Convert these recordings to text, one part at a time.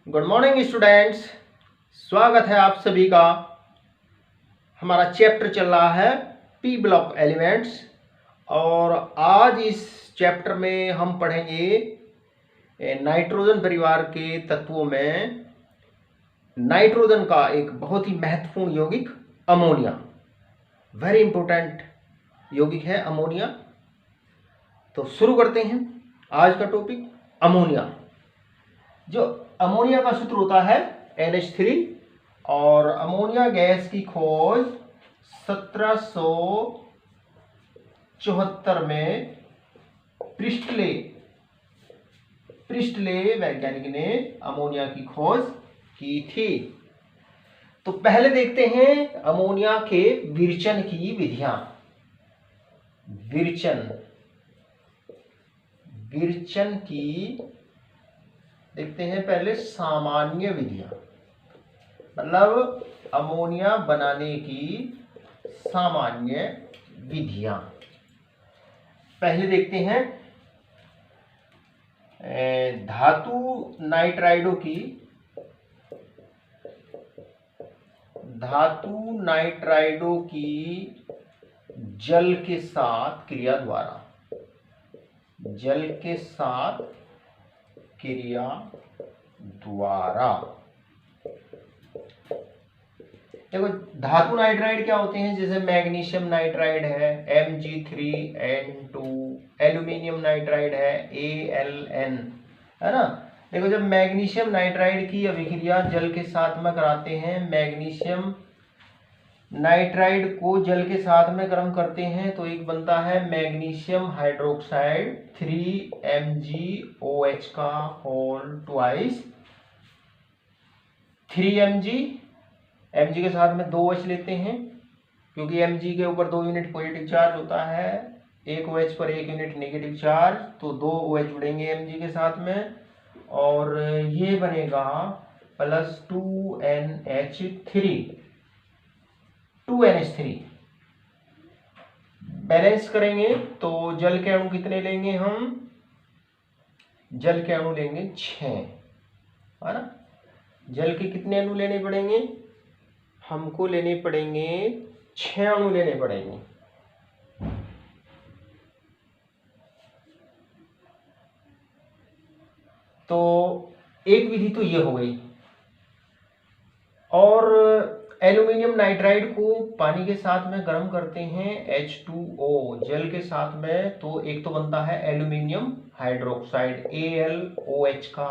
Good morning students, स्वागत है आप सभी का। हमारा चैप्टर चल रहा है पी ब्लॉक एलिमेंट्स और आज इस चैप्टर में हम पढ़ेंगे नाइट्रोजन परिवार के तत्वों में नाइट्रोजन का एक बहुत ही महत्वपूर्ण यौगिक अमोनिया। वेरी इंपॉर्टेंट यौगिक है अमोनिया। तो शुरू करते हैं आज का टॉपिक अमोनिया। जो अमोनिया का सूत्र होता है NH3 और अमोनिया गैस की खोज 1774 में प्रिस्टले वैज्ञानिक ने अमोनिया की खोज की थी। तो पहले देखते हैं अमोनिया के विरचन की विधियां। विरचन की देखते हैं पहले सामान्य विधियां, मतलब अमोनिया बनाने की सामान्य विधियां। पहले देखते हैं धातु नाइट्राइडो की जल के साथ क्रिया द्वारा देखो धातु नाइट्राइड क्या होते हैं, जैसे मैग्नीशियम नाइट्राइड है Mg3N2, एल्यूमिनियम नाइट्राइड है AlN, है ना। देखो जब मैग्नीशियम नाइट्राइड की अभिक्रिया जल के साथ में कराते हैं, मैग्नीशियम नाइट्राइड को जल के साथ में गर्म करते हैं तो एक बनता है मैग्नीशियम हाइड्रोक्साइड 3MgOH का होल ट्वाइस 3Mg। Mg के साथ में 2 OH लेते हैं क्योंकि Mg के ऊपर 2 यूनिट पॉजिटिव चार्ज होता है, एक OH पर 1 यूनिट नेगेटिव चार्ज, तो 2 OH जुड़ेंगे Mg के साथ में और ये बनेगा प्लस 2NH3 बैलेंस करेंगे तो जल के अणु कितने लेंगे हम, जल के अणु लेंगे 6, है ना। जल के कितने अणु लेने पड़ेंगे, हमको लेने पड़ेंगे 6 अणु लेने पड़ेंगे। तो एक विधि तो ये हो गई। और एल्यूमिनियम नाइट्राइड को पानी के साथ में गर्म करते हैं H2O जल के साथ में, तो एक तो बनता है एल्यूमिनियम हाइड्रोक्साइड AlOH का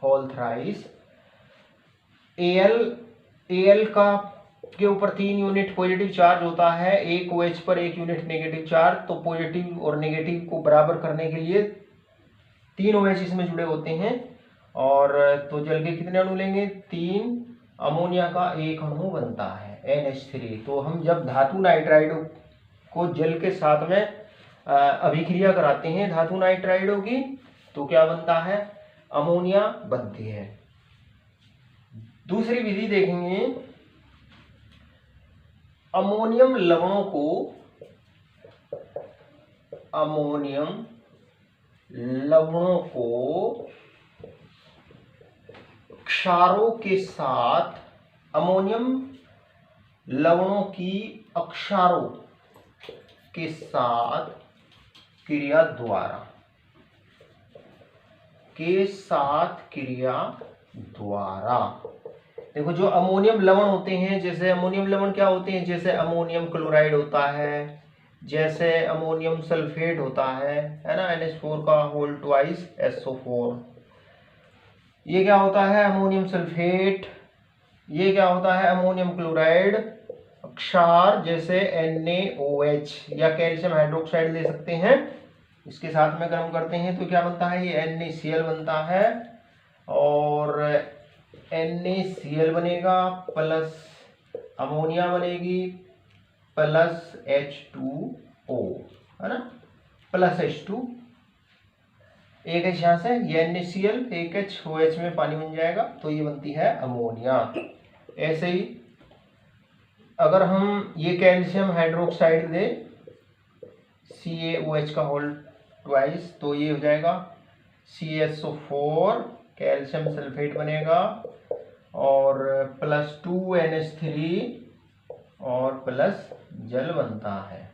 होल थ्राइस। Al का के ऊपर 3 यूनिट पॉजिटिव चार्ज होता है, एक OH पर 1 यूनिट नेगेटिव चार्ज, तो पॉजिटिव और नेगेटिव को बराबर करने के लिए 3 OH इसमें जुड़े होते हैं। और तो जल के कितने अणु लेंगे, 3, अमोनिया का एक अणु बनता है NH3। तो हम जब धातु नाइट्राइडो को जल के साथ में अभिक्रिया कराते हैं धातु नाइट्राइडो की, तो क्या बनता है, अमोनिया बनती है। दूसरी विधि देखेंगे, अमोनियम लवणों को क्षारों के साथ, अमोनियम लवणों की अक्षारों के साथ क्रिया द्वारा देखो जो अमोनियम लवण होते हैं, जैसे अमोनियम लवण क्या होते हैं, जैसे अमोनियम क्लोराइड होता है, जैसे अमोनियम सल्फेट होता है ना, NH4 का होल ट्वाइस SO4। ये क्या होता है अमोनियम सल्फेट, ये क्या होता है अमोनियम क्लोराइड, क्षार जैसे NaOH या कैल्शियम हाइड्रोक्साइड ले सकते हैं, इसके साथ में गर्म करते हैं तो क्या बनता है, ये NaCl बनता है और NaCl बनेगा प्लस अमोनिया बनेगी प्लस H2O, है ना, प्लस H2, एक H यहाँ से, ये NaCl, एक HOH में पानी बन जाएगा, तो ये बनती है अमोनिया। ऐसे ही अगर हम ये कैल्शियम हाइड्रोक्साइड दे CaOH का होल ट्वाइस, तो ये हो जाएगा CSO4 कैल्शियम सल्फेट बनेगा और प्लस 2NH3 और प्लस जल बनता है।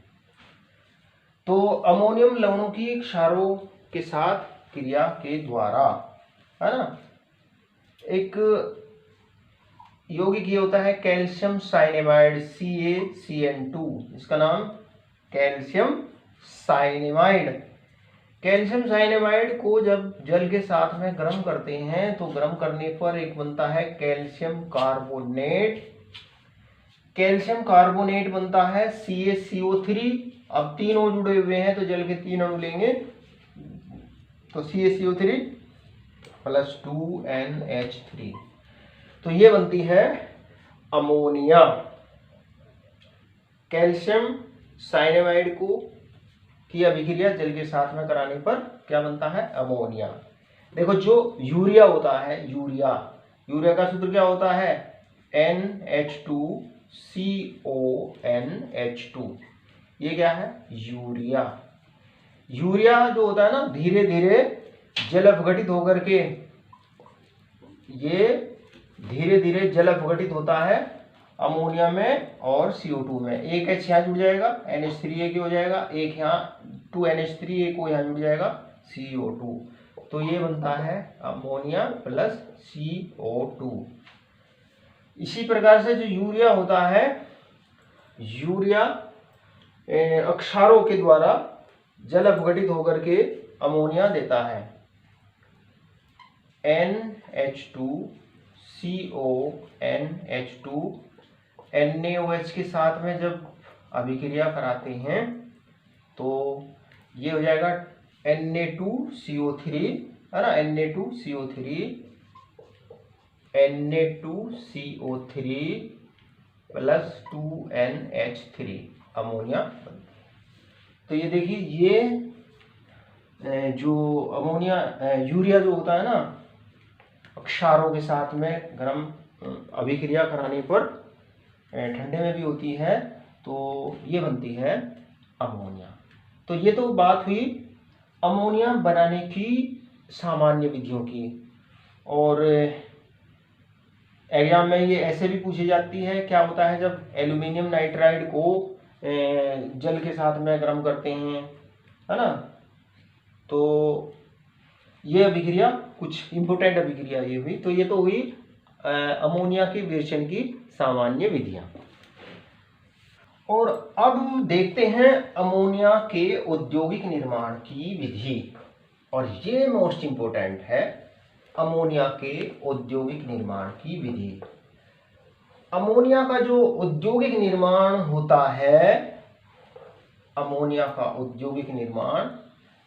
तो अमोनियम लवणों की क्षारों के साथ क्रिया के द्वारा, है ना, एक यौगिक ये होता है कैल्शियम साइनेमाइड CaCN2, इसका नाम कैल्शियम साइनेमाइड। कैल्शियम साइनेमाइड को जब जल के साथ में गर्म करते हैं तो गर्म करने पर एक बनता है कैल्शियम कार्बोनेट। कैल्शियम कार्बोनेट बनता है CaCO3। अब 3 O जुड़े हुए हैं तो जल के 3 अणु लेंगे तो CaCO3 प्लस 2NH3, तो ये बनती है अमोनिया। कैल्शियम साइनेमाइड को की अभिक्रिया जल के साथ में कराने पर क्या बनता है? अमोनिया। देखो जो यूरिया होता है, यूरिया का सूत्र क्या होता है? NH2CONH2। ये क्या है? यूरिया जो होता है ना, धीरे धीरे जल अपघटित होकर के ये धीरे धीरे जल अपघटित होता है अमोनिया में और CO2 में। एक H यहाँ जुड़ जाएगा, NH3 एक हो जाएगा, एक यहाँ 2NH3 एक को यहाँ जुड़ जाएगा CO2, तो ये बनता है अमोनिया प्लस CO2। इसी प्रकार से जो यूरिया होता है, यूरिया अक्षारों के द्वारा जल अपघटित होकर के अमोनिया देता है। NH2CONH2 NaOH के साथ में जब अभिक्रिया कराते हैं तो ये हो जाएगा Na2CO3, है ना, Na2CO3 प्लस 2NH3 अमोनिया। तो ये देखिए, ये जो अमोनिया यूरिया जो होता है ना, क्षारों के साथ में गर्म अभिक्रिया कराने पर ठंडे में भी होती है, तो ये बनती है अमोनिया। तो ये तो बात हुई अमोनिया बनाने की सामान्य विधियों की। और एग्जाम में ये ऐसे भी पूछी जाती है, क्या होता है जब एल्यूमिनियम नाइट्राइड को जल के साथ में गर्म करते हैं, है ना, तो ये अभिक्रिया कुछ इंपोर्टेंट अभिक्रिया ये हुई। तो ये तो हुई अमोनिया के विरेचन की सामान्य विधियां। और अब देखते हैं अमोनिया के औद्योगिक निर्माण की विधि, और ये मोस्ट इंपोर्टेंट है, अमोनिया के औद्योगिक निर्माण की विधि। अमोनिया का जो औद्योगिक निर्माण होता है, अमोनिया का औद्योगिक निर्माण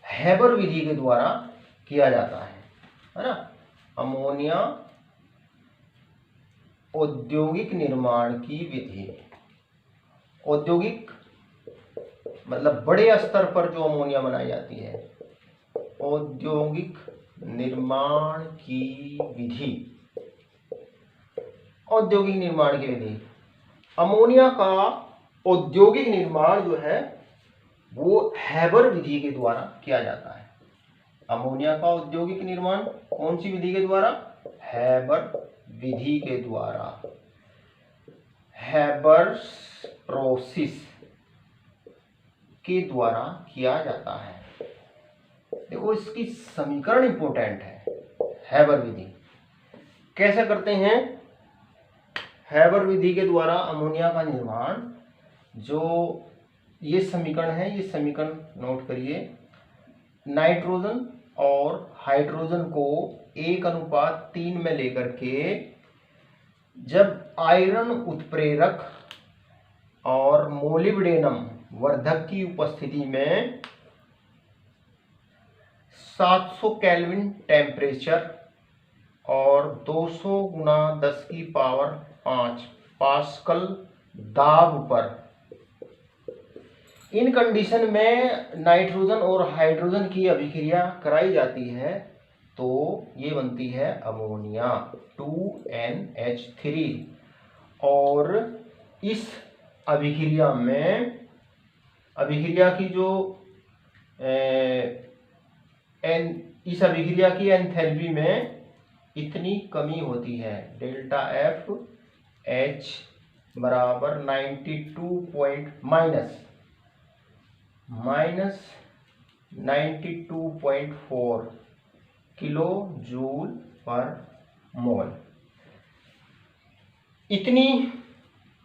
हैबर विधि के द्वारा किया जाता है ना। अमोनिया औद्योगिक निर्माण की विधि, औद्योगिक मतलब बड़े स्तर पर जो अमोनिया बनाई जाती है, औद्योगिक निर्माण की विधि, औद्योगिक निर्माण की विधि। अमोनिया का औद्योगिक निर्माण जो है वो हैबर विधि के द्वारा किया जाता है। अमोनिया का औद्योगिक निर्माण कौन सी विधि के द्वारा? हैबर विधि के द्वारा, हैबर्स प्रोसेस के द्वारा किया जाता है। देखो इसकी समीकरण इंपोर्टेंट है। हैबर विधि कैसे करते हैं? हैबर विधि के द्वारा अमोनिया का निर्माण, जो ये समीकरण है, ये समीकरण नोट करिए। नाइट्रोजन और हाइड्रोजन को 1:3 में लेकर के जब आयरन उत्प्रेरक और मोलिब्डेनम वर्धक की उपस्थिति में 700 केल्विन टेम्परेचर और 200 × 10⁵ पास्कल दाब पर, इन कंडीशन में नाइट्रोजन और हाइड्रोजन की अभिक्रिया कराई जाती है तो ये बनती है अमोनिया 2NH3। और इस अभिक्रिया में, अभिक्रिया की जो इस अभिक्रिया की एंथैल्पी में इतनी कमी होती है। डेल्टा एफ एच बराबर 92.4 किलो जूल पर मोल। इतनी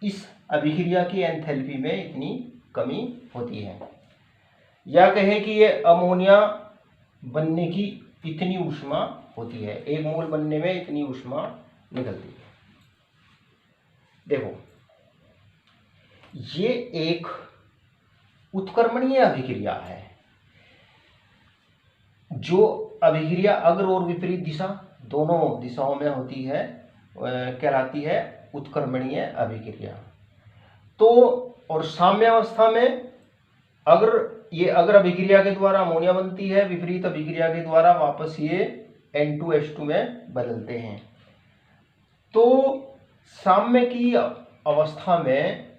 इस अभिक्रिया की एंथैल्पी में इतनी कमी होती है, या कहें कि ये अमोनिया बनने की इतनी ऊष्मा होती है, 1 मोल बनने में इतनी ऊष्मा निकलती है। देखो, ये एक उत्क्रमणीय अभिक्रिया है। जो अभिक्रिया अग्र और विपरीत दिशा दोनों दिशाओं में होती है कहलाती है उत्क्रमणीय अभिक्रिया। तो और साम्यावस्था में ये अग्र अभिक्रिया के द्वारा अमोनिया बनती है, विपरीत अभिक्रिया के द्वारा वापस ये N2H2 में बदलते हैं। तो साम्य की अवस्था में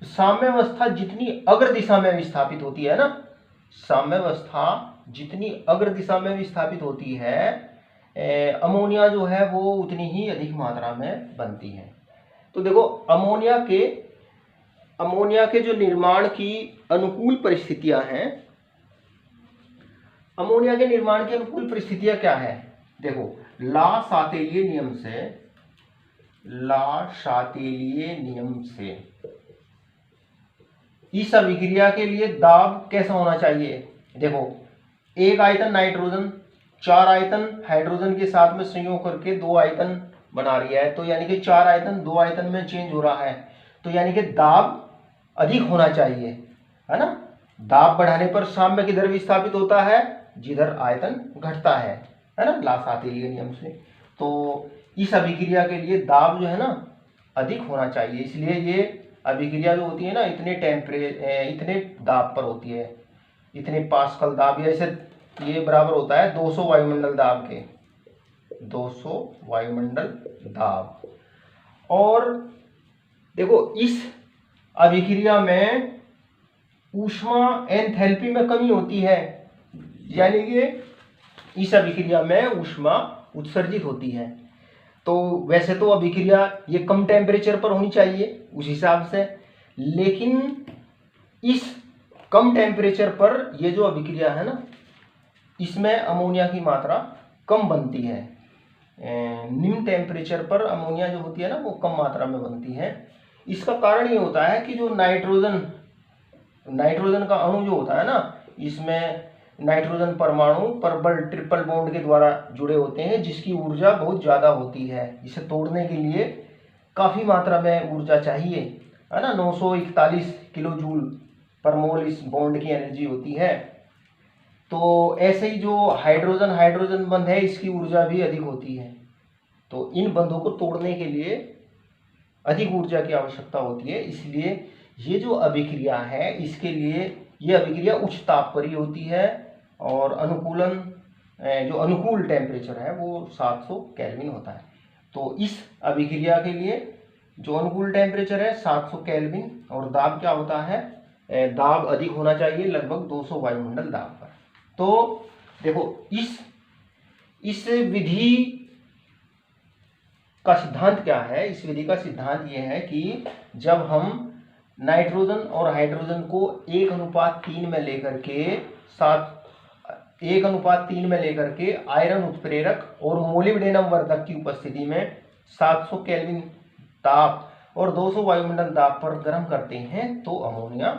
साम्यावस्था जितनी अग्र दिशा में विस्थापित होती है ना, साम्यावस्था जितनी अग्र दिशा में विस्थापित होती है, अमोनिया जो है वो उतनी ही अधिक मात्रा में बनती है। तो देखो, अमोनिया के जो निर्माण की अनुकूल परिस्थितियां हैं, अमोनिया के निर्माण की अनुकूल परिस्थितियां क्या है? देखो, ला शातेलीय नियम से इस अभिक्रिया के लिए दाब कैसा होना चाहिए? देखो, 1 आयतन नाइट्रोजन 4 आयतन हाइड्रोजन के साथ में संयोग करके 2 आयतन बना रही है, तो यानी कि 4 आयतन 2 आयतन में चेंज हो रहा है, तो यानी कि दाब अधिक होना चाहिए, है ना। दाब बढ़ाने पर साम्य किधर विस्थापित होता है? जिधर आयतन घटता है ना, ला शातेलीय नियम से। तो इस अभिक्रिया के लिए दाब जो है ना अधिक होना चाहिए, इसलिए ये अभिक्रिया जो होती है ना इतने दाब पर होती है, इतने पास्कल दाब, जैसे ये बराबर होता है 200 वायुमंडल दाब के, 200 वायुमंडल दाब। और देखो, इस अभिक्रिया में ऊष्मा एंथैल्पी में कमी होती है, यानी कि इस अभिक्रिया में ऊष्मा उत्सर्जित होती है। तो वैसे तो अभिक्रिया ये कम टेम्परेचर पर होनी चाहिए उस हिसाब से, लेकिन इस कम टेम्परेचर पर ये जो अभिक्रिया है ना, इसमें अमोनिया की मात्रा कम बनती है। निम्न टेम्परेचर पर अमोनिया जो होती है ना वो कम मात्रा में बनती है। इसका कारण ये होता है कि जो नाइट्रोजन का अणु जो होता है ना, इसमें नाइट्रोजन परमाणु प्रबल ट्रिपल बॉन्ड के द्वारा जुड़े होते हैं, जिसकी ऊर्जा बहुत ज़्यादा होती है। इसे तोड़ने के लिए काफ़ी मात्रा में ऊर्जा चाहिए, है ना। 941 किलो जूल पर मोल इस बॉन्ड की एनर्जी होती है। तो ऐसे ही जो हाइड्रोजन बंध है, इसकी ऊर्जा भी अधिक होती है। तो इन बंधों को तोड़ने के लिए अधिक ऊर्जा की आवश्यकता होती है, इसलिए ये जो अभिक्रिया है इसके लिए ये अभिक्रिया उच्च ताप पर ही होती है, और जो अनुकूल टेम्परेचर है वो 700 केल्विन होता है। तो इस अभिक्रिया के लिए जो अनुकूल टेम्परेचर है 700 केल्विन, और दाब क्या होता है? दाब अधिक होना चाहिए, लगभग 200 वायुमंडल दाब पर। तो देखो, इस विधि का सिद्धांत क्या है? इस विधि का सिद्धांत यह है कि जब हम नाइट्रोजन और हाइड्रोजन को 1:3 में लेकर के आयरन उत्प्रेरक और मोलिब्डेनम वर्धक की उपस्थिति में 700 केल्विन ताप और 200 वायुमंडल दाब पर गर्म करते हैं, तो अमोनिया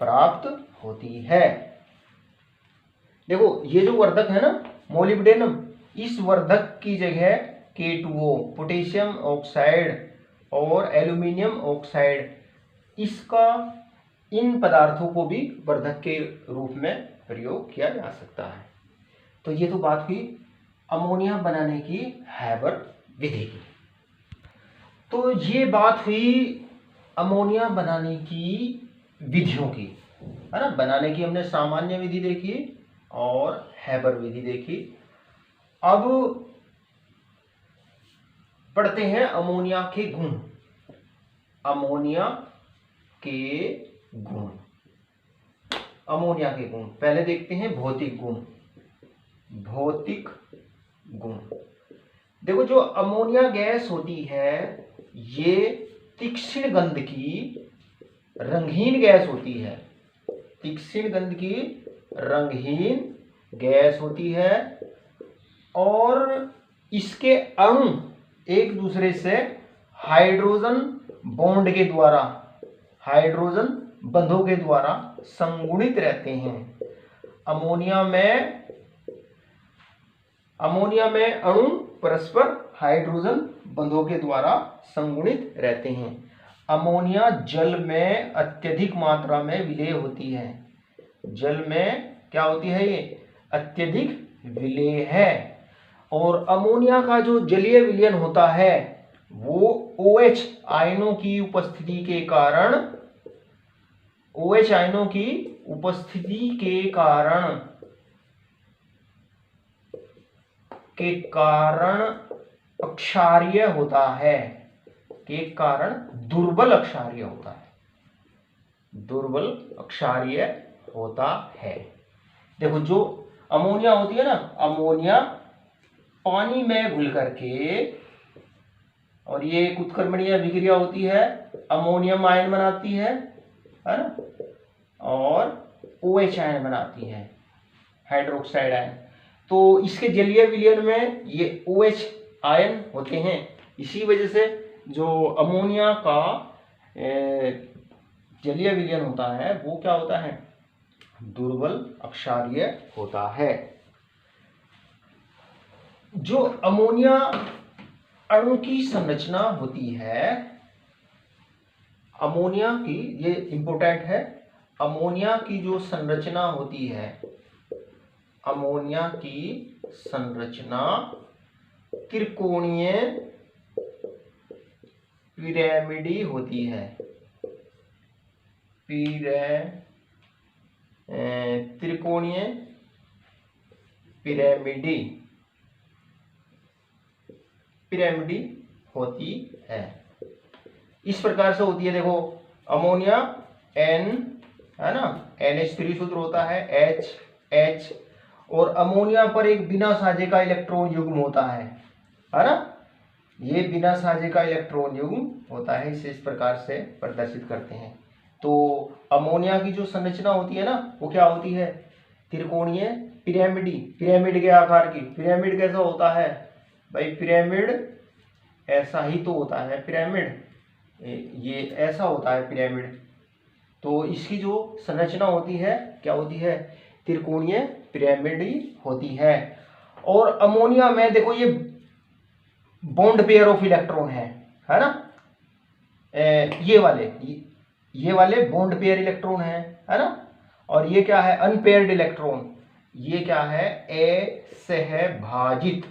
प्राप्त होती है। देखो, ये जो वर्धक है ना मोलिब्डेनम, इस वर्धक की जगह K2O पोटेशियम ऑक्साइड और एल्यूमिनियम ऑक्साइड, इसका इन पदार्थों को भी वर्धक के रूप में प्रयोग किया जा सकता है। तो ये तो बात हुई अमोनिया बनाने की हैबर विधि की। तो ये बात हुई अमोनिया बनाने की विधियों की, है ना। बनाने की हमने सामान्य विधि देखी और हैबर विधि देखी। अब पढ़ते हैं अमोनिया के गुण। अमोनिया के गुण पहले देखते हैं भौतिक गुण। भौतिक गुण। देखो जो अमोनिया गैस होती है ये तीक्ष्ण गंध की रंगहीन गैस होती है, तीक्ष्ण गंध की रंगहीन गैस होती है और इसके अणु एक दूसरे से हाइड्रोजन बॉन्ड के द्वारा, हाइड्रोजन बंधों के द्वारा संगुणित रहते हैं। अमोनिया में अणु परस्पर हाइड्रोजन बंधों के द्वारा संगुणित रहते हैं। अमोनिया जल में अत्यधिक मात्रा में विलेय होती है। जल में क्या होती है? ये अत्यधिक विलेय है। और अमोनिया का जो जलीय विलयन होता है वो OH आयनों की उपस्थिति के कारण, OH आयनों की उपस्थिति के कारण अक्षारीय होता है, के कारण दुर्बल अक्षारीय होता है, दुर्बल अक्षारीय होता है। देखो जो अमोनिया होती है ना, अमोनिया पानी में घुल करके, और ये एक उत्क्रमणीय अभिक्रिया होती है, अमोनियम आयन बनाती है ना, और OH आयन बनाती है, हाइड्रोक्साइड आयन। तो इसके जलीय विलयन में ये OH आयन होते हैं। इसी वजह से जो अमोनिया का जलीय विलयन होता है वो क्या होता है? दुर्बल अक्षारीय होता है। जो अमोनिया अणु की संरचना होती है, अमोनिया की, ये इंपॉर्टेंट है, अमोनिया की जो संरचना होती है, अमोनिया की संरचना त्रिकोणीय पिरामिडी होती है, त्रिकोणीय पिरामिडी होती है। इस प्रकार से होती है। देखो अमोनिया N है ना, NH3 सूत्र होता है, H, और अमोनिया पर एक बिना साझे का इलेक्ट्रॉन युग्म होता है ना, ये बिना साझे का इलेक्ट्रॉन युग्म होता है। इसे इस प्रकार से प्रदर्शित करते हैं। तो अमोनिया की जो संरचना होती है ना वो क्या होती है? त्रिकोणीय पिरामिडी, पिरामिड के आकार की। पिरामिड कैसा होता है भाई? पिरामिड ऐसा ही तो होता है, पिरामिड ये ऐसा होता है पिरामिड। तो इसकी जो संरचना होती है क्या होती है? त्रिकोणीय पिरामिडी होती है। और अमोनिया में देखो ये बॉन्ड पेयर ऑफ इलेक्ट्रॉन है ना, ये वाले बॉन्ड पेयर इलेक्ट्रॉन है ना, और ये क्या है? Unpaired electron. ये क्या है? असहभाजित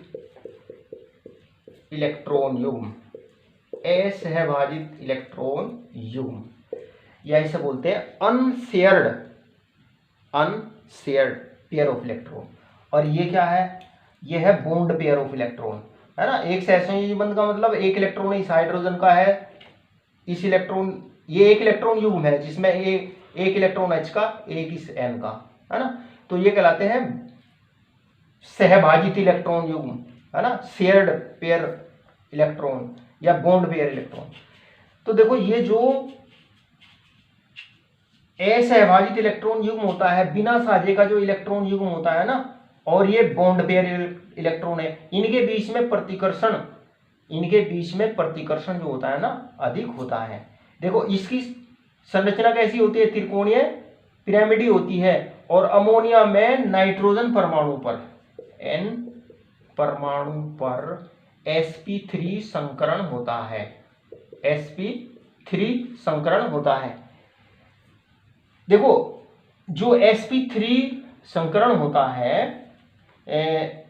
इलेक्ट्रॉन युग्म, असहभाजित इलेक्ट्रॉन युग्म, या इसे बोलते हैं अनशेयर्ड पेयर ऑफ इलेक्ट्रॉन। और ये क्या है? ये है बॉन्ड पेयर ऑफ इलेक्ट्रॉन, है ना। एक सहसंयोजी बंध का मतलब एक इलेक्ट्रॉन इस हाइड्रोजन का है, इस इलेक्ट्रॉन, ये एक इलेक्ट्रॉन युग्म है जिसमें एक इलेक्ट्रॉन H का, एक इस N का, है ना। तो ये कहलाते हैं सहभाजित इलेक्ट्रॉन युग्म, है ना, शेयर्ड पेयर इलेक्ट्रॉन या बॉन्ड पेयर इलेक्ट्रॉन। तो देखो ये जो असहभाजित इलेक्ट्रॉन युग्म होता है, बिना साझे का जो इलेक्ट्रॉन युग्म होता है ना, और ये बॉन्ड पेयर इलेक्ट्रॉन है, इनके बीच में प्रतिकर्षण जो होता है ना अधिक होता है। देखो इसकी संरचना कैसी होती है? त्रिकोणीय पिरामिडी होती है। और अमोनिया में नाइट्रोजन परमाणु पर, N परमाणु पर sp3 संकरण होता है, sp3 संकरण होता है। देखो जो sp3 संकरण होता है,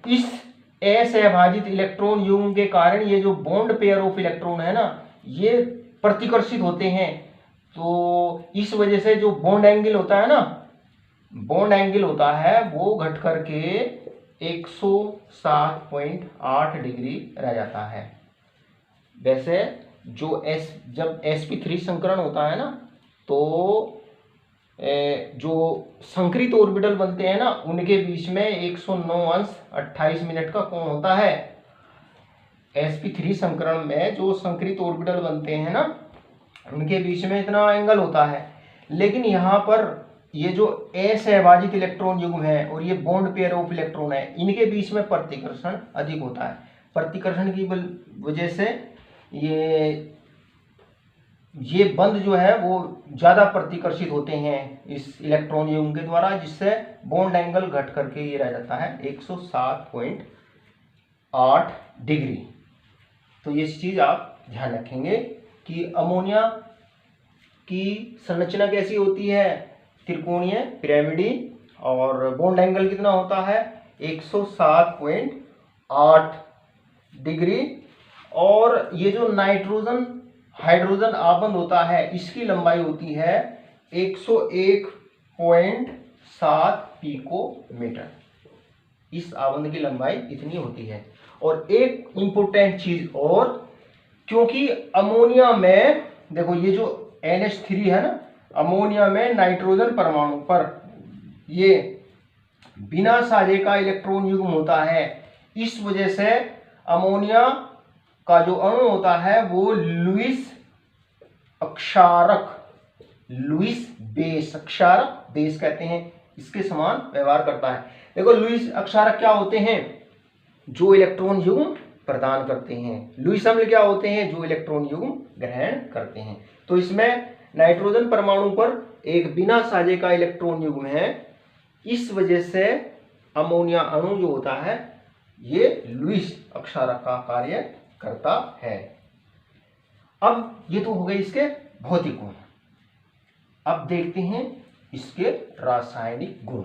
इस असहभाजित इलेक्ट्रॉन युग्म के कारण ये जो बॉन्ड पेयर ऑफ इलेक्ट्रॉन है ना ये प्रतिकर्षित होते हैं। तो इस वजह से जो बॉन्ड एंगल होता है ना, बॉन्ड एंगल होता है वो घट करके 107.8 डिग्री रह जाता है। वैसे जो जब sp3 संकरण होता है ना तो जो संकरित ऑर्बिटल बनते हैं ना, उनके बीच में 109 ° 28' का कोण होता है। sp3 संकरण में जो संकरित ऑर्बिटल बनते हैं ना, उनके बीच में इतना एंगल होता है। लेकिन यहाँ पर ये जो असहभाजित इलेक्ट्रॉन युग्म है और ये बॉन्ड पेयर ऑफ इलेक्ट्रॉन है, इनके बीच में प्रतिकर्षण अधिक होता है। प्रतिकर्षण की वजह से ये बंध जो है वो ज्यादा प्रतिकर्षित होते हैं इस इलेक्ट्रॉन युग्म के द्वारा, जिससे बॉन्ड एंगल घट करके ये रह जाता है 107.8°। तो ये चीज आप ध्यान रखेंगे कि अमोनिया की संरचना कैसी होती है, त्रिकोणीय पिरामिडी, और बॉन्ड एंगल कितना होता है 107.8°। और ये जो नाइट्रोजन हाइड्रोजन आबंध होता है, इसकी लंबाई होती है 101.7 पिकोमीटर। इस आबंध की लंबाई इतनी होती है। और एक इंपॉर्टेंट चीज और, क्योंकि अमोनिया में देखो ये जो NH3 है ना, अमोनिया में नाइट्रोजन परमाणु पर ये बिना साझे का इलेक्ट्रॉन युग्म होता है। इस वजह से अमोनिया का जो अणु होता है वो लुईस अक्षारक, लुईस बेस, अक्षारक बेस कहते हैं, इसके समान व्यवहार करता है। देखो लुईस अक्षारक क्या होते हैं, जो इलेक्ट्रॉन युग्म प्रदान करते हैं। लुईस अम्ल क्या होते हैं, जो इलेक्ट्रॉन युग्म ग्रहण करते हैं। तो इसमें नाइट्रोजन परमाणु पर एक बिना साझे का इलेक्ट्रॉन युग्म है, इस वजह से अमोनिया अणु जो होता है ये लुईस अक्षारक का कार्य करता है। अब ये तो हो गए इसके भौतिक गुण। अब देखते हैं इसके रासायनिक गुण।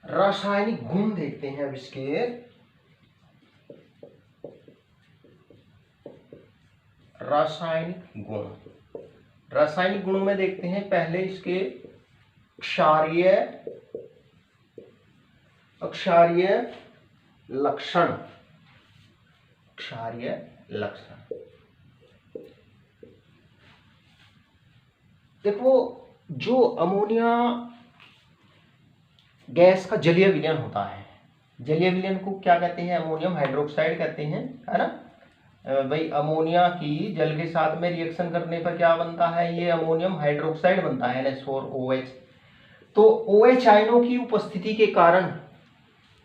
रासायनिक गुण देखते हैं अब इसके। रासायनिक गुण, रासायनिक गुणों में देखते हैं पहले इसके क्षारीय अक्षारीय लक्षण। क्षारीय लक्षण देखो, जो अमोनिया गैस का जलीय विलयन होता है, जलीय विलयन को क्या कहते हैं, अमोनियम हाइड्रोक्साइड कहते हैं, है ना भाई। अमोनिया की जल के साथ में रिएक्शन करने पर क्या बनता है, ये अमोनियम हाइड्रोक्साइड बनता है NH4OH। तो OH आयनों की उपस्थिति के कारण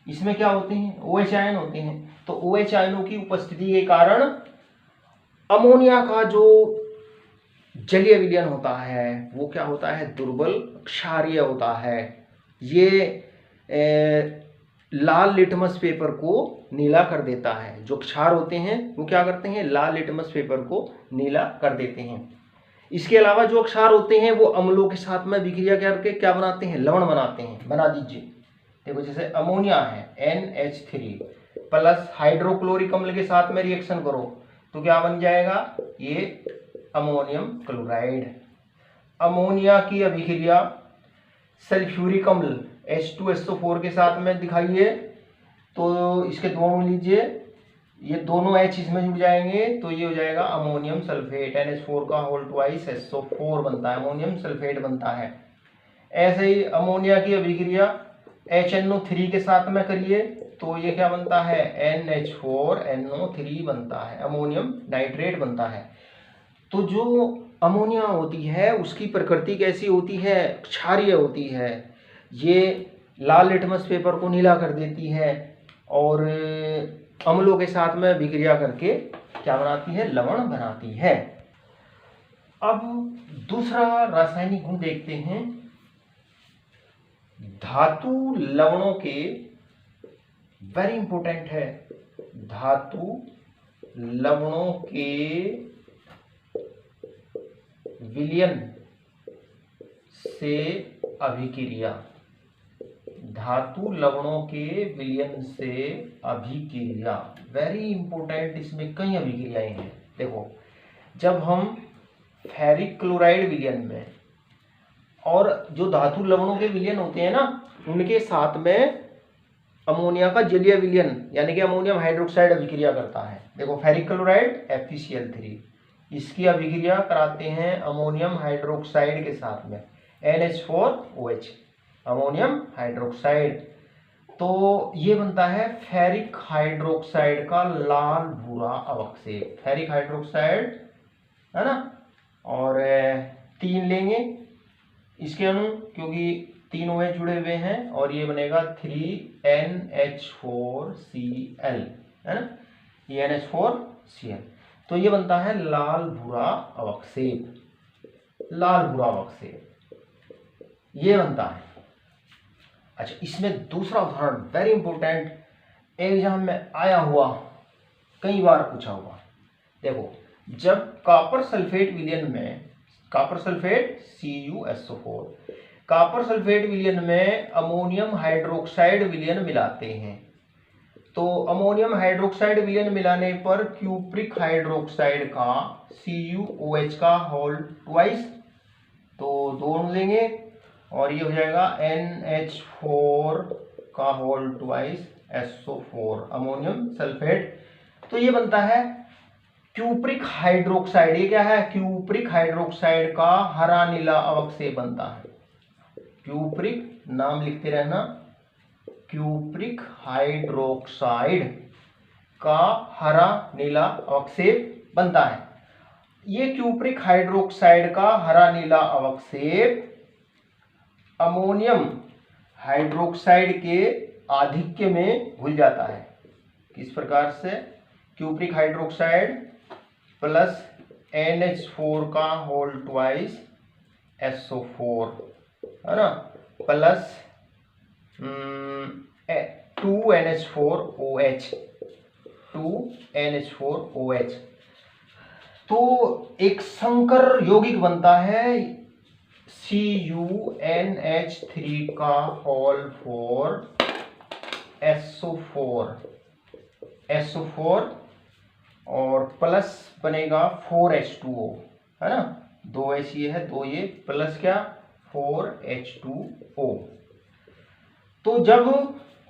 इसमें क्या होते हैं, OH आयन होते हैं। तो OH आयनों की उपस्थिति के कारण अमोनिया का जो जलीय विलयन होता है वो क्या होता है, दुर्बल क्षारीय होता है। ये लाल लिटमस पेपर को नीला कर देता है। जो क्षार होते हैं वो क्या करते हैं, लाल लिटमस पेपर को नीला कर देते हैं। इसके अलावा जो क्षार होते हैं वो अम्लों के साथ में विक्रिया करके क्या बनाते हैं, लवण बनाते हैं। बना दीजिए, देखो जैसे अमोनिया है NH3 प्लस हाइड्रोक्लोरिक अम्ल के साथ में रिएक्शन करो तो क्या बन जाएगा, ये अमोनियम क्लोराइड। अमोनिया की अभिक्रिया सल्फ्यूरिक अम्ल H2SO4 के साथ में दिखाइए, तो इसके दोनों लीजिए, ये दोनों H इसमें जुड़ जाएंगे तो ये हो जाएगा अमोनियम सल्फेट। NH4 का होल ट्वाइस SO4 बनता है, अमोनियम सल्फेट बनता है। ऐसे ही अमोनिया की अभिक्रिया HNO3 के साथ में करिए तो ये क्या बनता है, NH4NO3 बनता है, अमोनियम नाइट्रेट बनता है। तो जो अमोनिया होती है उसकी प्रकृति कैसी होती है, क्षारीय होती है। ये लाल लिटमस पेपर को नीला कर देती है और अम्लों के साथ में विक्रिया करके क्या बनाती है, लवण बनाती है। अब दूसरा रासायनिक गुण देखते हैं। धातु लवणों के, वेरी इंपॉर्टेंट है, धातु लवणों के विलयन से अभिक्रिया, धातु लवणों के विलयन से अभिक्रिया, वेरी इंपॉर्टेंट। इसमें कई अभिक्रियाएं हैं। देखो जब हम फेरिक क्लोराइड विलयन में और जो धातु लवणों के विलयन होते हैं ना, उनके साथ में अमोनिया का जलीय विलयन यानी कि अमोनियम हाइड्रोक्साइड अभिक्रिया करता है। देखो फेरिक क्लोराइड FeCl3, इसकी अभिक्रिया कराते हैं अमोनियम हाइड्रोक्साइड के साथ में NH4OH, अमोनियम हाइड्रोक्साइड। तो ये बनता है फेरिक हाइड्रोक्साइड का लाल भूरा अवक्षेप, फेरिक हाइड्रोक्साइड है ना। और 3 लेंगे इसके अणु, क्योंकि 3 OH जुड़े हुए हैं, और ये बनेगा 3NH4Cl है ना, ये NH4Cl। तो ये बनता है लाल भूरा अवक्षेप, लाल भूरा अवक्षेप ये बनता है। अच्छा, इसमें दूसरा उदाहरण वेरी इंपॉर्टेंट, एग्जाम में आया हुआ, कई बार पूछा हुआ। देखो, जब कॉपर सल्फेट विलयन में, copper sulphate CuSO4, copper sulphate विलयन में अमोनियम हाइड्रोक्साइड विलयन मिलाते हैं, तो अमोनियम हाइड्रोक्साइड विलयन मिलाने पर क्यूप्रिक हाइड्रोक्साइड का CuOH का होल ट्वाइस, तो 2 लेंगे और ये हो जाएगा NH4 का whole twice SO4, ammonium sulphate. तो ये बनता है क्यूप्रिक हाइड्रोक्साइड। ये क्या है? क्यूप्रिक हाइड्रोक्साइड का हरा नीला अवक्षेप बनता है। क्यूप्रिक, नाम लिखते रहना, क्यूप्रिक हाइड्रोक्साइड का हरा नीला अवक्षेप बनता है। ये क्यूप्रिक हाइड्रोक्साइड का हरा नीला अवक्षेप अमोनियम हाइड्रोक्साइड के आधिक्य में घुल जाता है। किस प्रकार से? क्यूप्रिक हाइड्रोक्साइड प्लस NH4 का होल ट्वाइस SO4 है ना, प्लस 2NH4OH, 2NH4OH। तो एक संकर यौगिक बनता है CuNH3 का होल 4 SO4 और प्लस बनेगा 4H2O है ना, 2H ये है, 2 ये प्लस क्या 4H2O। तो जब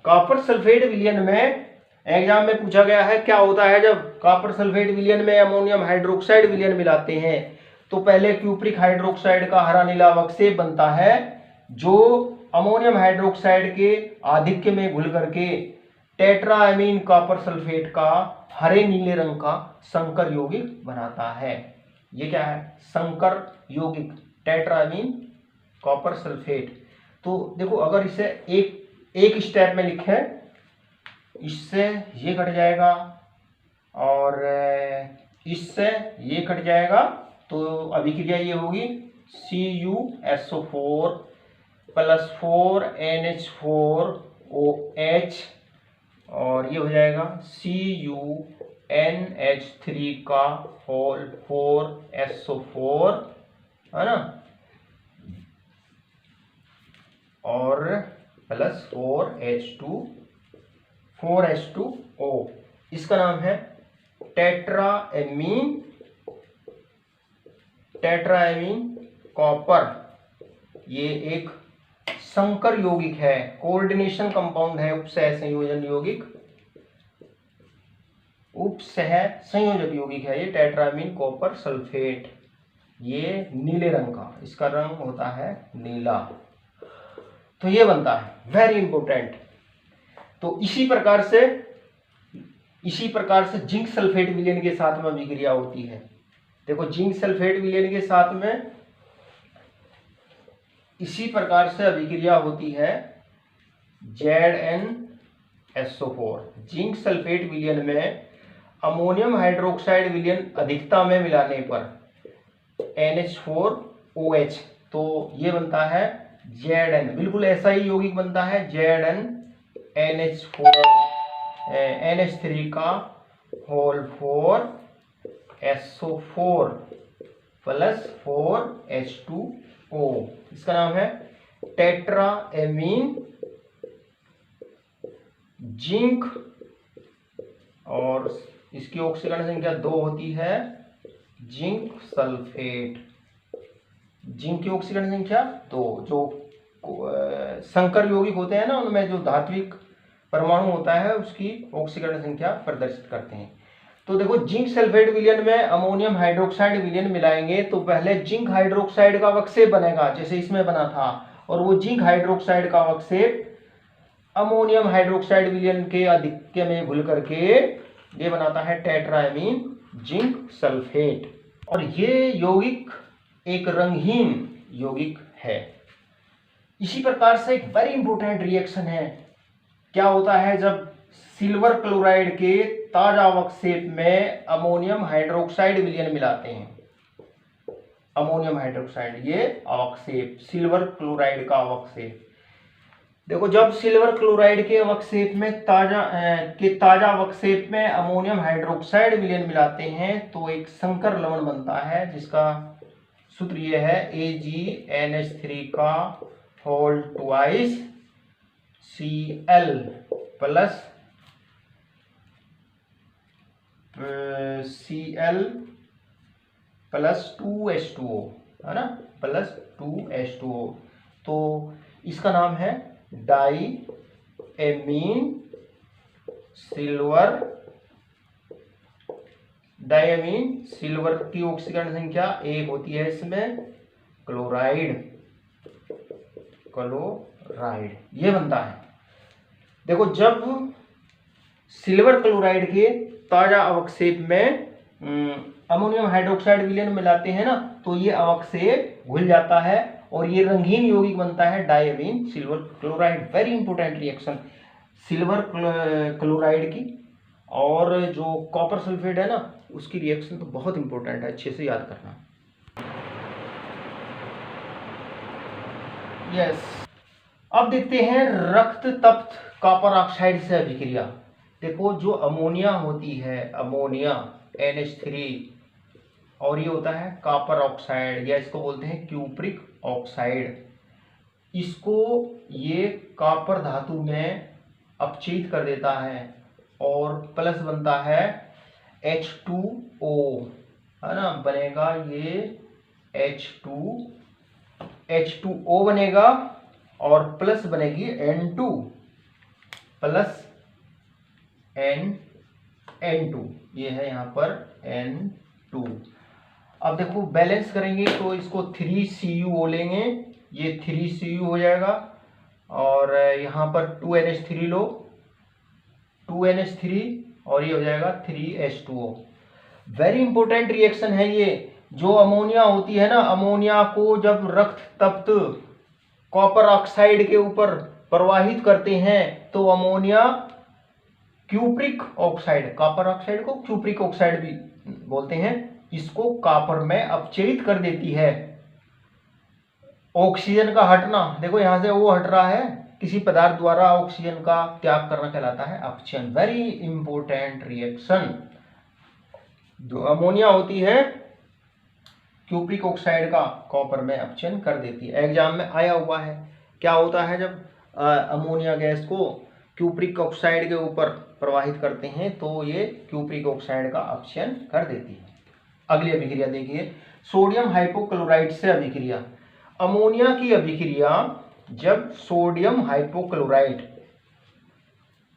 कॉपर सल्फेट विलयन में, एग्जाम में पूछा गया है क्या होता है जब कॉपर सल्फेट विलयन में अमोनियम हाइड्रोक्साइड विलयन मिलाते हैं, तो पहले क्यूप्रिक हाइड्रोक्साइड का हरा नीला अवक्षेप बनता है जो अमोनियम हाइड्रोक्साइड के आधिक्य में घुल करके टेट्राएमीन कॉपर सल्फेट का हरे नीले रंग का संकर यौगिक बनाता है। ये क्या है? संकर यौगिक, टेट्राएमीन कॉपर सल्फेट। तो देखो, अगर इसे एक स्टेप में लिखें, इससे ये कट जाएगा और इससे ये कट जाएगा, तो अभिक्रिया ये होगी CuSO4 प्लस 4NH4OH और ये हो जाएगा CuNH3 का होल 4 SO4 है ना, और प्लस 4H2O। इसका नाम है टेट्राएमीन कॉपर। ये एक संकर यौगिक है, कोऑर्डिनेशन कंपाउंड है, उपसह संयोजन यौगिक, उपसह संयोजक यौगिक है ये टेट्राएमीन कॉपर सल्फेट। ये नीले रंग का, इसका रंग होता है नीला। तो ये बनता है, वेरी इंपॉर्टेंट। तो इसी प्रकार से जिंक सल्फेट विलयन के साथ में अभिक्रिया होती है। देखो, जिंक सल्फेट विलयन के साथ में इसी प्रकार से अभिक्रिया होती है ZnSO4। जिंक सल्फेट विलयन में अमोनियम हाइड्रोक्साइड विलयन अधिकता में मिलाने पर NH4OH, तो ये बनता है Zn, बिल्कुल ऐसा ही यौगिक बनता है NH3 का होल 4 SO4 प्लस 4H2O। इसका नाम है टेट्राएमीन जिंक, और इसकी ऑक्सीकरण संख्या 2 होती है जिंक सल्फेट। जिंक की ऑक्सीकरण संख्या 2। जो संकर यौगिक होते हैं ना, उनमें जो धात्विक परमाणु होता है उसकी ऑक्सीकरण संख्या प्रदर्शित करते हैं। तो देखो जिंक सल्फेट विलयन में अमोनियम हाइड्रोक्साइड विलयन मिलाएंगे तो पहले जिंक हाइड्रोक्साइड का अवक्षेप बनेगा जैसे इसमें बना था, और वो जिंक हाइड्रोक्साइड का अवक्षेप अमोनियम हाइड्रोक्साइड विलयन के आधिक्य में घुल करके ये बनाता है टेट्राएमीन जिंक सल्फेट। और ये यौगिक एक रंगहीन यौगिक है। इसी प्रकार से एक वेरी इंपॉर्टेंट रिएक्शन है, क्या होता है जब सिल्वर क्लोराइड के ताजा अवक्षेप में अमोनियम हाइड्रोक्साइड विलयन मिलाते हैं। अमोनियम हाइड्रोक्साइड ये अवक्षेप, सिल्वर क्लोराइड का अवक्षेप। देखो जब सिल्वर क्लोराइड के अवक्षेप में ताजा अवक्षेप में अमोनियम हाइड्रोक्साइड विलयन मिलाते हैं तो एक संकर लवण बनता है जिसका सूत्र ये है AgNH3 का whole twice Cl plus Cl plus 2H2O है ना, प्लस 2H2O। तो इसका नाम है डाई एमीन सिल्वर की ऑक्सीकरण संख्या 1 होती है इसमें, क्लोराइड ये बनता है। देखो जब सिल्वर क्लोराइड के ताजा अवक्षेप में अमोनियम हाइड्रोक्साइड विलयन मिलाते हैं ना तो ये अवक्षेप घुल जाता है और ये रंगीन यौगिक बनता है diamine silver chloride. Very important reaction silver chloride की और जो कॉपर सल्फेट है ना उसकी रिएक्शन तो बहुत इंपॉर्टेंट है, अच्छे से याद करना। यस अब देखते हैं रक्त तप्त कॉपर ऑक्साइड से अभिक्रिया। देखो जो अमोनिया होती है, अमोनिया NH3 और ये होता है कॉपर ऑक्साइड या इसको बोलते हैं क्यूप्रिक ऑक्साइड, इसको ये कॉपर धातु में अपचयित कर देता है और प्लस बनता है H2O है ना, बनेगा ये H2O बनेगा और प्लस बनेगी N2 प्लस N2 ये है यहाँ पर N2। अब देखो बैलेंस करेंगे तो इसको 3CuO लेंगे, ये 3Cu हो जाएगा और यहाँ पर 2NH3 लो, 2NH3 और ये हो जाएगा 3H2O। वेरी इंपॉर्टेंट रिएक्शन है ये। जो अमोनिया होती है ना, अमोनिया को जब रक्त तप्त कॉपर ऑक्साइड के ऊपर प्रवाहित करते हैं तो ammonia cupric oxide, copper oxide को क्यूप्रिक ऑक्साइड भी बोलते हैं, इसको कॉपर में अपचयित कर देती है। ऑक्सीजन का हटना, देखो यहां से वो हट रहा है, किसी पदार्थ द्वारा ऑक्सीजन का त्याग करना कहलाता है अपचयन। Very important reaction. जो अमोनिया होती है क्यूप्रिक ऑक्साइड का कॉपर में अपचयन कर देती है। एग्जाम में आया हुआ है क्या होता है जब अमोनिया गैस को क्यूप्रिक ऑक्साइड के ऊपर प्रवाहित करते हैं तो ये क्यूप्रिक ऑक्साइड का अपचयन कर देती है। अगली अभिक्रिया देखिए, सोडियम हाइपोक्लोराइड से अभिक्रिया। अमोनिया की अभिक्रिया जब सोडियम हाइपोक्लोराइड,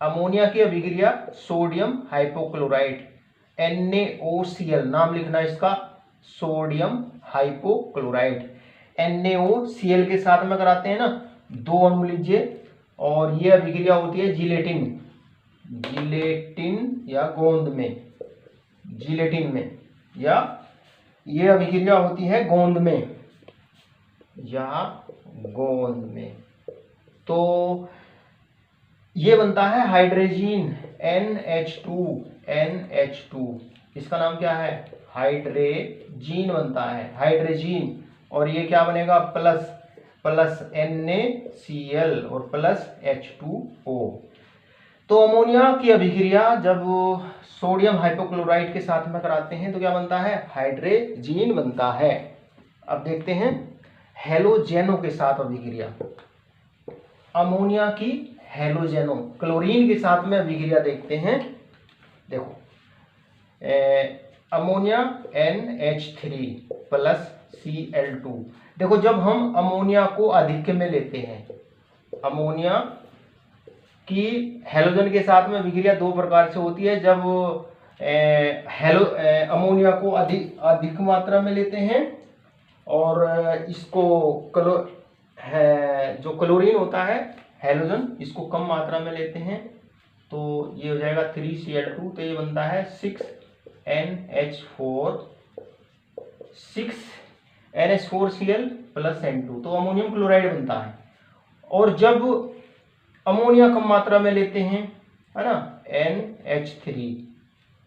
अमोनिया की अभिक्रिया सोडियम हाइपोक्लोराइड NaOCl, नाम लिखना इसका, सोडियम हाइपोक्लोराइड NaOCl के साथ में कराते हैं ना, 2 अणु लीजिए और ये अभिक्रिया होती है जिलेटिन या गोंद में, जिलेटिन में, या ये अभिक्रिया होती है गोंद में या गोंद में। तो ये बनता है हाइड्रोजीन NH2, इसका नाम क्या है, हाइड्रोजीन बनता है, हाइड्रोजीन। और ये क्या बनेगा, प्लस NaCl और प्लस H2O। तो अमोनिया की अभिक्रिया जब सोडियम हाइपोक्लोराइड के साथ में कराते हैं तो क्या बनता है, हाइड्रोजीन बनता है। अब देखते हैं हेलोजेनो के साथ अभिक्रिया। अमोनिया की हेलोजेनो, क्लोरीन के साथ में अभिक्रिया देखते हैं। देखो अमोनिया NH3 प्लस Cl2। देखो जब हम अमोनिया को आधिक्य में लेते हैं, अमोनिया कि हैलोजन के साथ में अभिक्रिया दो प्रकार से होती है। जब अमोनिया को अधिक मात्रा में लेते हैं और इसको जो क्लोरीन होता है हैलोजन, इसको कम मात्रा में लेते हैं, तो ये हो जाएगा 3Cl2, तो ये बनता है 6NH4Cl प्लस N2, तो अमोनियम क्लोराइड बनता है। और जब अमोनिया कम मात्रा में लेते हैं, है ना, NH3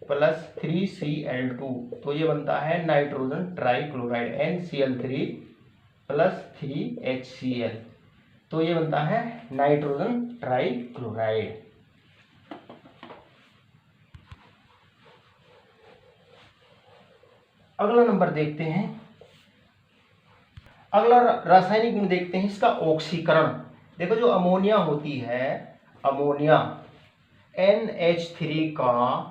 प्लस 3Cl2, तो ये बनता है nitrogen trichloride, NCl3 plus 3HCl, तो ये बनता है नाइट्रोजन ट्राइक्लोराइड। अगला नंबर देखते हैं। अगला रासायनिक गुण देखते हैं इसका ऑक्सीकरण। देखो जो अमोनिया होती है, अमोनिया NH3 का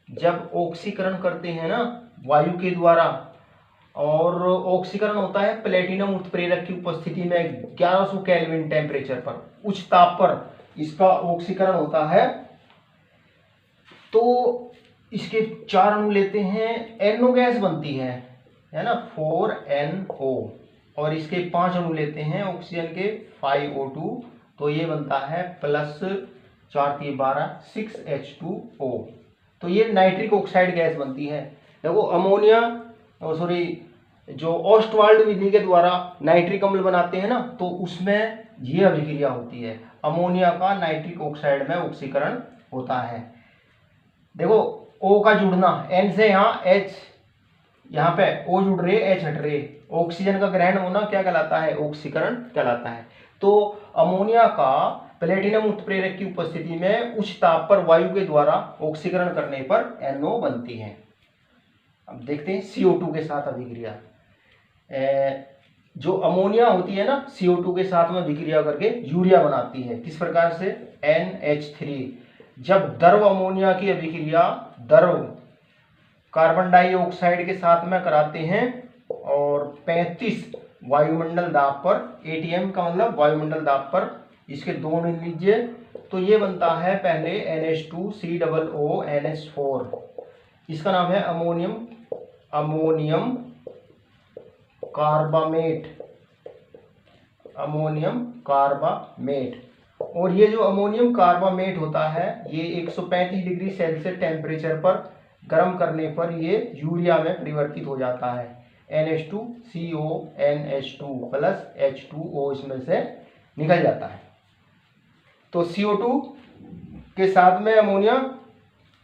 जब ऑक्सीकरण करते हैं ना वायु के द्वारा, और ऑक्सीकरण होता है प्लेटिनम उत्प्रेरक की उपस्थिति में 1100 केल्विन टेम्परेचर पर, उच्च ताप पर इसका ऑक्सीकरण होता है। तो इसके 4 अणु लेते हैं, NO गैस बनती है ना, 4NO, और इसके 5 अणु लेते हैं ऑक्सीजन के, 5O2, तो ये बनता है प्लस 4 × 12 6H2O, तो ये नाइट्रिक ऑक्साइड गैस बनती है। देखो अमोनिया जो ओस्टवाल्ड विधि के द्वारा नाइट्रिक अम्ल बनाते हैं ना, तो उसमें ये अभिक्रिया होती है, अमोनिया का नाइट्रिक ऑक्साइड में ऑक्सीकरण होता है। देखो O का जुड़ना, N से यहाँ H, यहाँ पे O जुड़ रहे, H हट रहे, ऑक्सीजन का ग्रहण होना क्या कहलाता है, ऑक्सीकरण कहलाता है। तो अमोनिया का प्लेटिनम उत्प्रेरक की उपस्थिति में उच्च ताप पर वायु के द्वारा ऑक्सीकरण करने पर NO बनती है। अब देखते हैं CO2 के साथ अभिक्रिया। जो अमोनिया होती है ना, CO2 के साथ में अभिक्रिया करके यूरिया बनाती है। किस प्रकार से, NH3 जब द्रव अमोनिया की अभिक्रिया द्रव कार्बन डाइऑक्साइड के साथ में कराते हैं और 35 वायुमंडल दाब पर, ATM का मतलब वायुमंडल दाब पर, इसके 2 मिल लीजिए, तो ये बनता है पहले NH2COONH4, इसका नाम है अमोनियम कार्बामेट। और ये जो अमोनियम कार्बामेट होता है, ये 135 डिग्री सेल्सियस टेम्परेचर पर गर्म करने पर ये यूरिया में परिवर्तित हो जाता है, NH2CONH2 प्लस H2O इसमें से निकल जाता है। तो CO2 के साथ में अमोनिया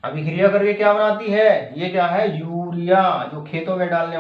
अभिक्रिया करके क्या बनाती है, ये क्या है, यूरिया, जो खेतों में डालने